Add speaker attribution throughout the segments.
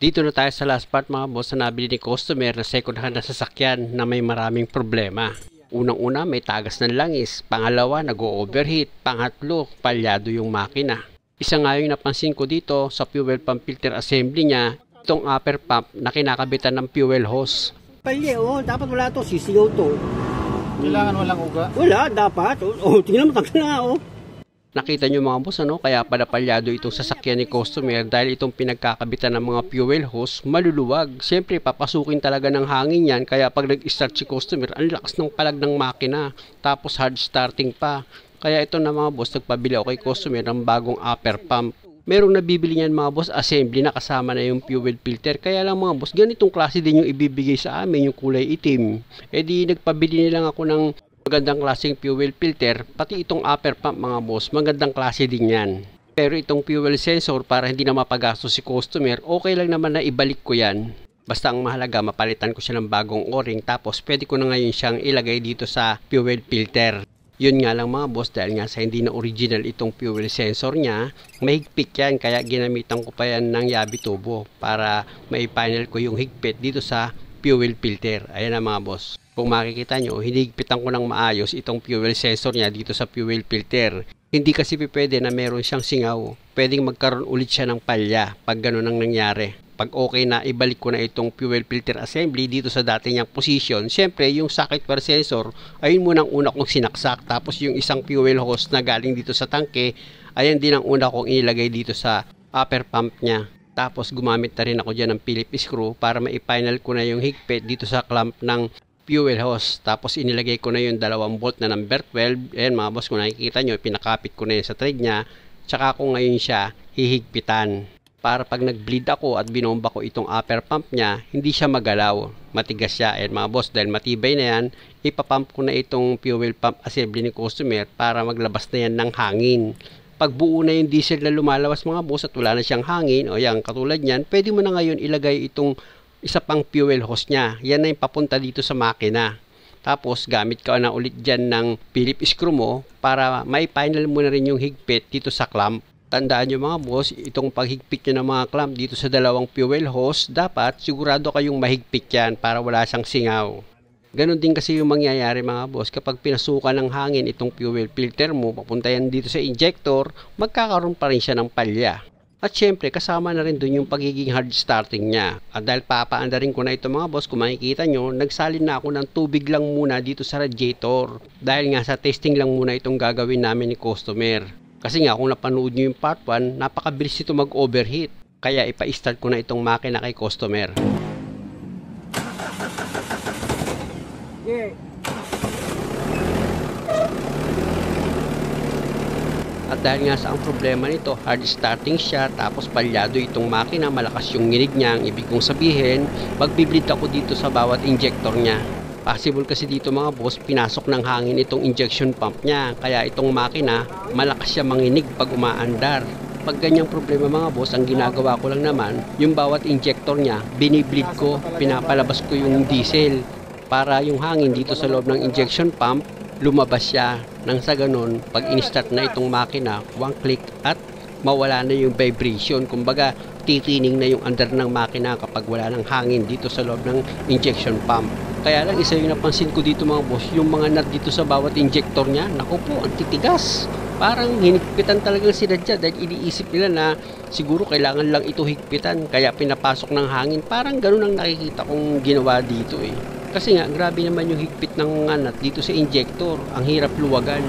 Speaker 1: Dito na tayo sa last part mga boss na nabili ni customer na second hand na sasakyan na may maraming problema. Unang-una may tagas ng langis, pangalawa nag-o-overheat, pangatlo palyado yung makina. Isa nga yung napansin ko dito sa fuel pump filter assembly niya, itong upper pump na kinakabitan ng fuel hose.
Speaker 2: Palya, dapat wala to, sisigaw to.
Speaker 3: Kailangan walang uga?
Speaker 2: Wala, dapat. Tingnan mo, tagsa na
Speaker 1: Nakita nyo mga boss, kaya pala palyado itong sasakyan ni customer dahil itong pinagkakabitan ng mga fuel hose maluluwag. Siyempre, papasukin talaga ng hangin yan, kaya pag nag-start si customer, ang lakas ng palag ng makina. Tapos hard starting pa. Kaya ito na mga boss, nagpabili ako kay customer ng bagong upper pump. Merong nabibili niyan mga boss, assembly na kasama na yung fuel filter. Kaya lang mga boss, ganitong klase din yung ibibigay sa amin, yung kulay itim. E di nagpabili nilang ako ng magandang klaseng fuel filter, pati itong upper pump mga boss, magandang klase din yan. Pero itong fuel sensor, para hindi na mapagastos si customer, okay lang naman na ibalik ko yan. Basta ang mahalaga, mapalitan ko siya ng bagong o-ring, tapos pwede ko na ngayon siyang ilagay dito sa fuel filter. Yun nga lang mga boss, dahil nga sa hindi na original itong fuel sensor niya, mahigpit yan, kaya ginamitan ko pa yan ng Yabi Turbo para mai-final ko yung higpit dito sa fuel filter. Ayan na mga boss. Kung makikita nyo, hinigpitan ko ng maayos itong fuel sensor niya dito sa fuel filter. Hindi kasi pwede na meron siyang singaw. Pwedeng magkaroon ulit siya ng palya pag ganun ang nangyari. Pag okay na, ibalik ko na itong fuel filter assembly dito sa dati niyang position. Siyempre, yung socket per sensor, ayun muna ang una kong sinaksak. Tapos yung isang fuel hose na galing dito sa tangke, ayan din ang una kong inilagay dito sa upper pump niya. Tapos gumamit na rin ako dyan ng Phillips screw para ma-final ko na yung higpit dito sa clamp ng fuel hose. Tapos inilagay ko na yung 2 bolt na number 12. Ayan mga boss, kung nakikita nyo, pinakapit ko na yun sa thread niya. Tsaka ko ngayon siya hihigpitan. Para pag nag-bleed ako at binomba ko itong upper pump niya, hindi siya magalaw. Matigas siya. Ayan mga boss, dahil matibay na yan, ipapump ko na itong fuel pump assembly ni customer para maglabas na yan ng hangin. Pag buo na yung diesel na lumalabas mga boss at wala na siyang hangin, o yan, katulad niyan, pwede mo na ngayon ilagay itong isa pang fuel hose niya. Yan na yung papunta dito sa makina. Tapos gamit ka na ulit dyan ng Phillips screw mo para mai-final mo na rin yung higpit dito sa clamp. Tandaan nyo mga boss, itong paghigpit nyo ng mga clamp dito sa 2 fuel hose, dapat sigurado kayong mahigpit yan para wala siyang singaw. Ganon din kasi yung mangyayari mga boss, kapag pinasukan ng hangin itong fuel filter mo, papunta yan dito sa injector, magkakaroon pa rin siya ng palya. At syempre, kasama na rin dun yung pagiging hard starting niya. At dahil papaanda rin ko na ito mga boss, kung makikita nyo, nagsalin na ako ng tubig lang muna dito sa radiator. Dahil nga sa testing lang muna itong gagawin namin ni customer. Kasi nga kung napanood nyo yung part 1, napakabilis ito mag-overheat. Kaya ipa-start ko na itong makina kay customer. At dahil nga sa ang problema nito, hard starting siya, tapos palyado itong makina, malakas yung nginig niya, ang ibig kong sabihin, magbibleed ako dito sa bawat injector niya. Possible kasi dito mga boss, pinasok ng hangin itong injection pump niya, kaya itong makina, malakas siya manginig pag umaandar. Pag ganyang problema mga boss, ang ginagawa ko lang naman, yung bawat injector niya, binibleed ko, pinapalabas ko yung diesel, para yung hangin dito sa loob ng injection pump, lumabas siya. Nang sa ganun, pag in-start na itong makina, one click at mawala na yung vibration. Kumbaga, titining na yung under ng makina kapag wala ng hangin dito sa loob ng injection pump. Kaya lang, isa yung napansin ko dito mga boss, yung mga nut dito sa bawat injector niya, naku po, ang titigas. Parang hinigpitan talagang sila dyan dahil iniisip nila na siguro kailangan lang ito higpitan, kaya pinapasok ng hangin. Parang ganun ang nakikita kong ginawa dito eh. Kasi nga, grabe naman yung higpit ng nut dito sa injector. Ang hirap luwagan.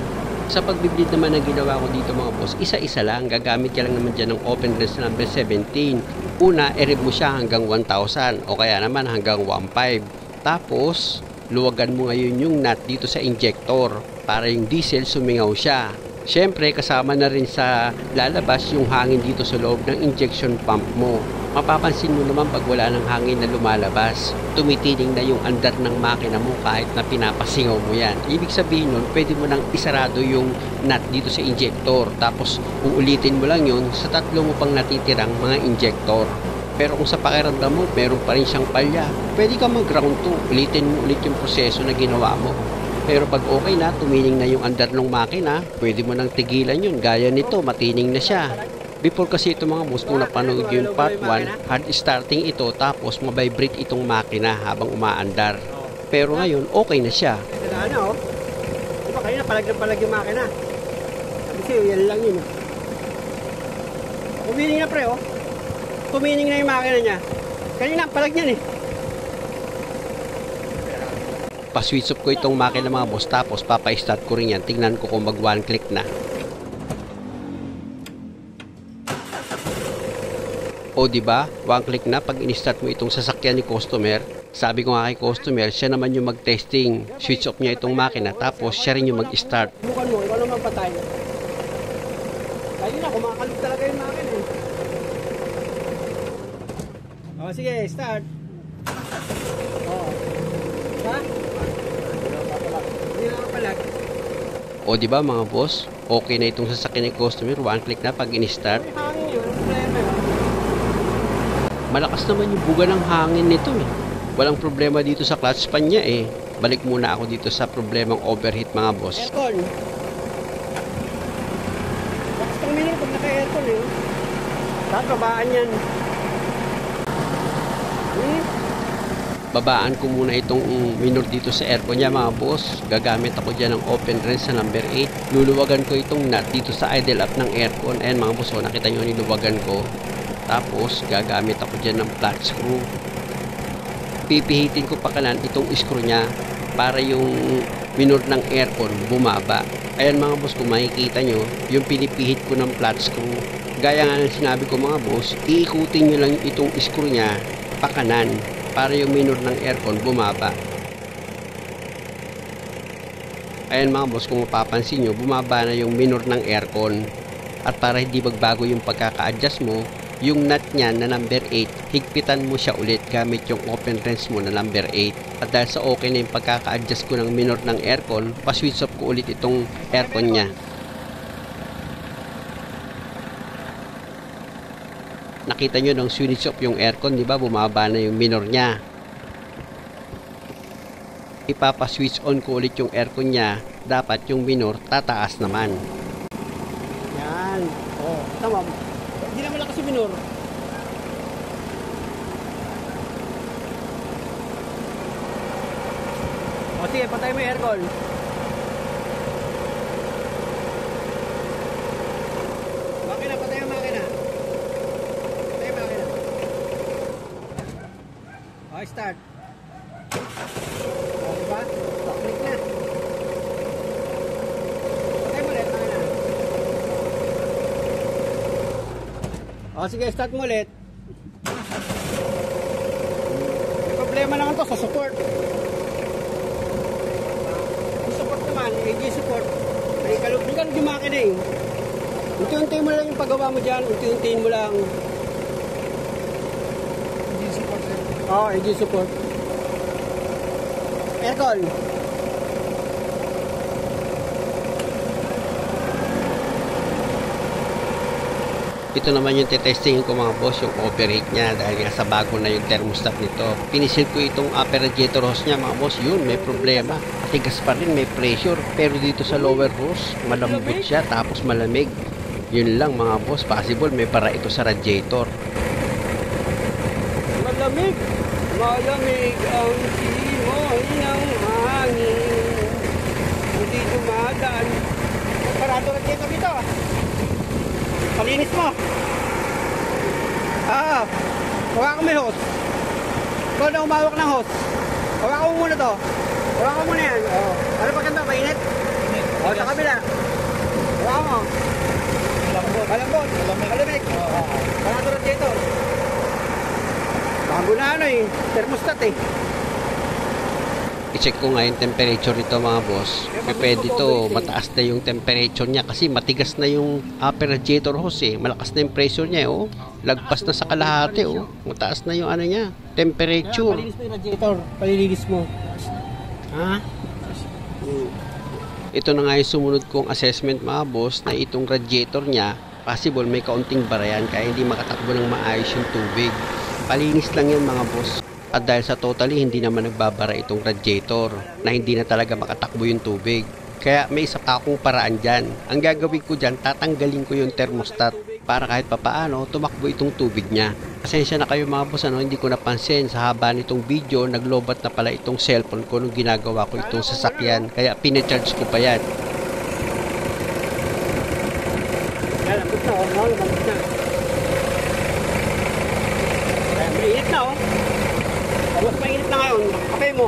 Speaker 1: Sa pagbibleed naman na ginawa ko dito mga boss, isa-isa lang. Gagamit ka lang naman dyan ng open wrench number 17. Una, i-rev mo siya hanggang 1,000 o kaya naman hanggang 1,500. Tapos, luwagan mo ngayon yung nut dito sa injector para yung diesel sumingaw siya. Siyempre, kasama na rin sa lalabas yung hangin dito sa loob ng injection pump mo. Mapapansin mo naman pag wala ng hangin na lumalabas, tumitining na yung andar ng makina mo kahit na pinapasingaw mo yan. Ibig sabihin nun, pwede mo nang isarado yung nut dito sa injector, tapos uulitin mo lang yun sa 3 mo pang natitirang mga injector. Pero kung sa pakiramdam mo, meron pa rin siyang palya, pwede ka mag-ground to, ulitin mo ulit yung proseso na ginawa mo. Pero pag okay na, tumining na yung andar ng makina, pwede mo nang tigilan yun. Gaya nito, matining na siya. Before kasi ito mga boss, kung napanood yung part 1, hard starting ito tapos mabibrate itong makina habang umaandar. Pero ngayon, okay na siya.
Speaker 2: Wala na oh. Diba kanina palag na palag yung makina. Sabi sa'yo, yan lang yun. Tumining na pre oh. Tumining na yung makina niya. Kanina palag niyan eh.
Speaker 1: Pa-switch off ko itong makina mga boss tapos papa-start ko rin yan. Tingnan ko kung mag one click na. O diba, one click na pag in-start mo itong sasakyan ni customer. Sabi ko nga kay customer, siya naman yung mag-testing. Switch off niya itong makina tapos siya rin yung mag-start.
Speaker 2: Bukan mo, ikaw naman patay. Kaya na, kumakalog talaga yung makina eh. O sige, start. O. Ha? Hindi na kapalag.
Speaker 1: O diba mga boss, okay na itong sasakyan ni customer. One click na pag in-start.
Speaker 2: May hangin yun, problema yun.
Speaker 1: Malakas naman yung buga ng hangin nito eh. Walang problema dito sa clutch pan niya eh. Balik muna ako dito sa problemang overheat mga boss.
Speaker 2: Aircon. Bakas pang minute pag naka-aircon eh. Babaan yan.
Speaker 1: Babaan ko muna itong minor dito sa aircon niya mga boss. Gagamit ako dyan ng open wrench sa number 8. Luluwagan ko itong nut dito sa idle up ng aircon. Ayan mga boss, oh, nakita nyo niluwagan ko. Tapos gagamit ako dyan ng flat screw. Pipihitin ko pa kanan itong screw niya para yung minor ng aircon bumaba. Ayan mga boss, kung makikita nyo, yung pinipihit ko ng flat screw. Gaya nga ng sinabi ko mga boss, iikutin nyo lang itong screw niya pa kanan para yung minor ng aircon bumaba. Ayan mga boss, kung mapapansin nyo, bumaba na yung minor ng aircon. At para hindi magbago yung pagkaka-adjust mo, yung nut niya na number 8, higpitan mo siya ulit gamit yung open wrench mo na number 8. At dahil sa okay na yung pagkaka-adjust ko ng minor ng aircon, pa-switch off ko ulit itong aircon niya. Nakita nyo nung switch off yung aircon, di ba? Bumaba na yung minor niya. Ipapa-switch on ko ulit yung aircon niya, dapat yung minor tataas naman.
Speaker 2: Yan. O, tama. Hindi naman lang kasi minor. O sige, patay mo yung aircon. Makina, patay yung makina. Patay yung makina. O, start. O, diba? Click na. Patay mo ulit, makina. O, sige, start mo ulit. May problema naman to sa support. Yung support naman, AG support. May kalugdugan yung makina eh. Unti-untiin mo lang yung paggawa mo dyan. Unti-untiin mo lang.
Speaker 3: Hindi support sir.
Speaker 2: Oo, AG support. Aircon.
Speaker 1: Ito naman yung tetestingin ko mga boss, yung overheat niya dahil nga sa bago na yung thermostat nito. Pinisil ko itong upper radiator hose niya mga boss, yun may problema. Tigas pa rin, may pressure. Pero dito sa lower hose, malambot siya tapos malamig. Yun lang mga boss, possible may para ito sa radiator.
Speaker 2: Malamig. Malamig ang simoy ng hangin. Hindi dumadaan. Parado na dito dito. Palinis mo. Hawakan mo yung hose. Ikaw na umawak ng hose. Hawakan mo muna to. Hawakan mo muna yan. Ano pa ganda? Mainit? Sa kabila. Hawakan mo. Malambot. Malambot. Malamig. Parado na dito. Bago na ano eh. Thermostat eh.
Speaker 1: I-check ko nga yung temperature nito mga boss. Pwede to, mataas na yung temperature niya kasi matigas na yung upper radiator hose eh. Malakas na yung pressure niya oh. Lagpas na sa kalahati oh. Mataas na yung ano niya, temperature.
Speaker 2: Palinis mo yung radiator. Palilinis mo. Ha?
Speaker 1: Ito na nga yung sumunod kong assessment mga boss na itong radiator niya, possible may kaunting barayan kaya hindi makatakbo ng maayos yung tubig. Palinis lang yan mga boss. At dahil sa totally hindi naman nagbabara itong radiator na hindi na talaga makatakbo yung tubig. Kaya may isa pa akong paraan dyan. Ang gagawin ko dyan, tatanggalin ko yung thermostat. para kahit papaano tumakbo itong tubig niya. Pasensya na kayo mga boss, hindi ko napansin sa haba nitong video, naglobat na pala itong cellphone ko nung ginagawa ko itong sasakyan, kaya pinecharge ko pa yan.
Speaker 2: Yan, lambot na, lambot na. Mainit na, mas mainit na ngayon, kape mo.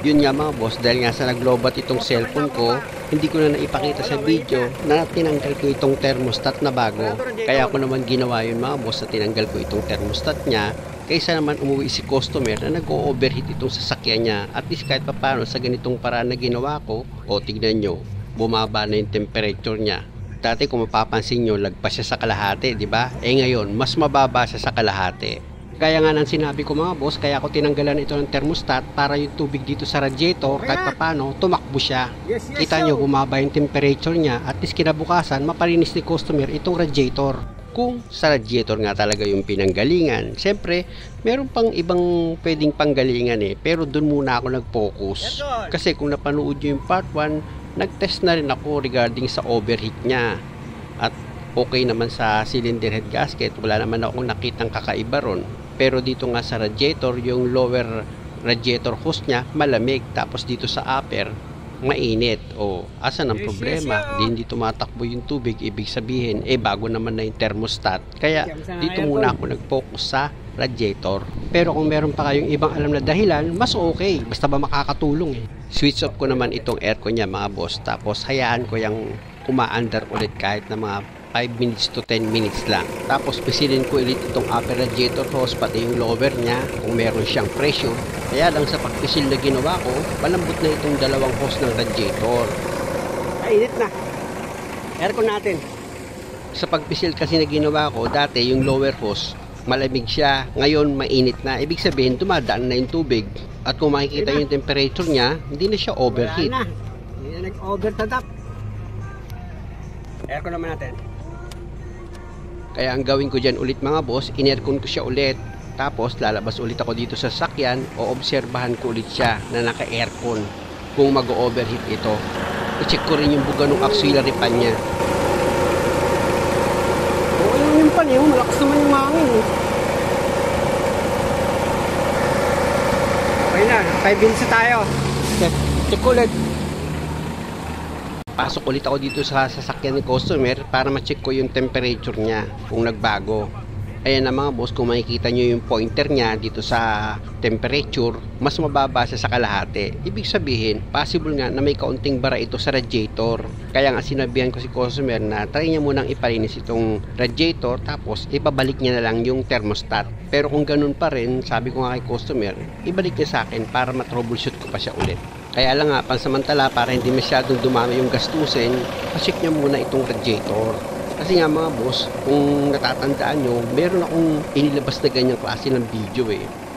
Speaker 1: Yun nga mga boss, dahil nga sa naglobat itong cellphone ko, hindi ko na naipakita sa video na tinanggal ko itong thermostat na bago. Kaya ako naman ginawa yun mga boss, na tinanggal ko itong thermostat niya, kaysa naman umuwi si customer na nag-o-overheat itong sasakyan niya. At least kahit paano sa ganitong paraan na ginawa ko, o tignan nyo, bumaba na yung temperature niya. Dati kung mapapansin nyo, lagpas siya sa kalahati, di ba? Ngayon, mas mababa siya sa kalahati. Kaya nga nang sinabi ko mga boss, kaya ako tinanggalan ito ng thermostat para yung tubig dito sa radiator kahit papano tumakbo siya. Kita nyo, bumaba yung temperature niya, at least kinabukasan mapalinis ni customer itong radiator. Kung sa radiator nga talaga yung pinanggalingan, siyempre meron pang ibang pwedeng panggalingan pero dun muna ako nag-focus. Kasi kung napanood nyo yung part 1, nag-test na rin ako regarding sa overheat niya. At okay naman sa cylinder head gasket, wala naman akong nakitang kakaiba ron. Pero dito nga sa radiator, yung lower radiator hose niya malamig, tapos dito sa upper mainit. Asan ang problema? Hindi tumatakbo yung tubig, ibig sabihin bago naman na yung thermostat. Kaya dito muna ako nag-focus sa radiator. Pero kung meron pa kayong ibang alam na dahilan, mas okay, basta ba makakatulong Switch off ko naman itong aircon niya mga boss, tapos hayaan ko yung umaandar ulit kahit na mga 5 minutes to 10 minutes lang. Tapos pisilin ko ulit itong upper radiator hose, pati yung lower niya kung meron siyang pressure. Kaya lang sa pagpisil na ginawa ko, malambot na itong dalawang hose ng radiator.
Speaker 2: Init na. Aircon natin.
Speaker 1: Sa pagpisil kasi na ginawa ko, dati yung lower hose malamig siya, ngayon mainit na. Ibig sabihin dumadaan na yung tubig. At kung makikita yung temperature niya, hindi na siya overheat.
Speaker 2: Wala na. Hindi na nag-overtap. Aircon naman natin.
Speaker 1: Kaya ang gawin ko dyan ulit mga boss, in-aircon ko siya ulit. Tapos lalabas ulit ako dito sa sasakyan, o obserbahan ko ulit siya na naka-aircon kung mag-overheat ito. I-check ko rin yung buga ng auxiliary fan niya.
Speaker 2: Yung pan malakas naman yung hangin Okay na, 5 minutes tayo. Check ulit.
Speaker 1: Pasok ulit ako dito sa sasakyan ng customer para ma-check ko yung temperature niya kung nagbago. Ayan na mga boss, kung makikita nyo yung pointer niya dito sa temperature, mas mababa siya sa kalahati. Ibig sabihin, possible nga na may kaunting bara ito sa radiator. Kaya nga sinabihan ko si customer na try niya munang ipalinis itong radiator, tapos ibabalik niya na lang yung thermostat. Pero kung ganun pa rin, sabi ko nga kay customer, ibalik niya sa akin para ma-troubleshoot ko pa siya ulit. Kaya lang nga, pansamantala, para hindi masyadong dumami yung gastusin, pa-check niya muna itong radiator. Kasi nga mga boss, kung natatandaan nyo, meron akong inilabas na ganyang klase ng video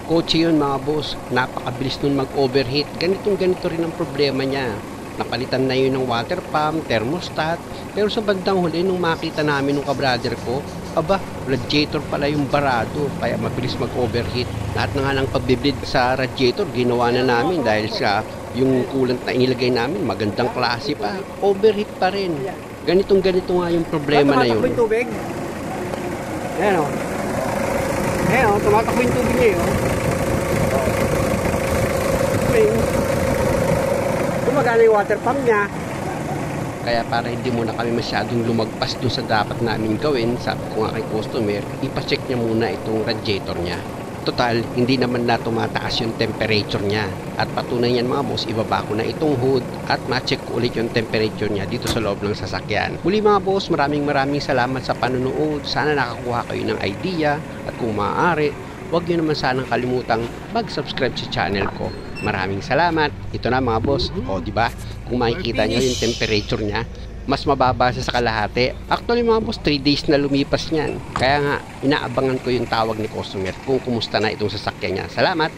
Speaker 1: Kotse yun mga boss, napakabilis nun mag-overheat. Ganito rin ang problema niya. Napalitan na yun ng water pump, thermostat, pero sa bandang huli nung makita namin nung kabrader ko, radiator pala yung barado, kaya mabilis mag-overheat. Lahat na nga ng pagbibid sa radiator, ginawa na namin dahil sa yung coolant na inilagay namin, magandang klase pa, overheat pa rin. Ganito nga yung problema na yun.
Speaker 2: Tumatakbo yung tubig. Ayan Ayan tumatakbo yung tubig niya Gumagana yung water pump niya.
Speaker 1: Kaya para hindi muna kami masyadong lumagpas doon sa dapat namin gawin, sabi ko nga kay customer, ipacheck niya muna itong radiator niya. Total, hindi naman na tumataas yung temperature niya. At patunay niyan mga boss, ibaba ko na itong hood at ma-check ko ulit yung temperature niya dito sa loob ng sasakyan. Muli mga boss, maraming salamat sa panonood. Sana nakakuha kayo ng idea. At kung maaari, huwag nyo naman sanang kalimutang mag-subscribe sa channel ko. Maraming salamat. Ito na mga boss. Diba? Kung makikita nyo yung temperature niya, mas mababa siya sa kalahati. Actually mga boss, 3 days na lumipas niyan. Kaya nga, inaabangan ko yung tawag ni customer kung kumusta na itong sasakyan niya. Salamat!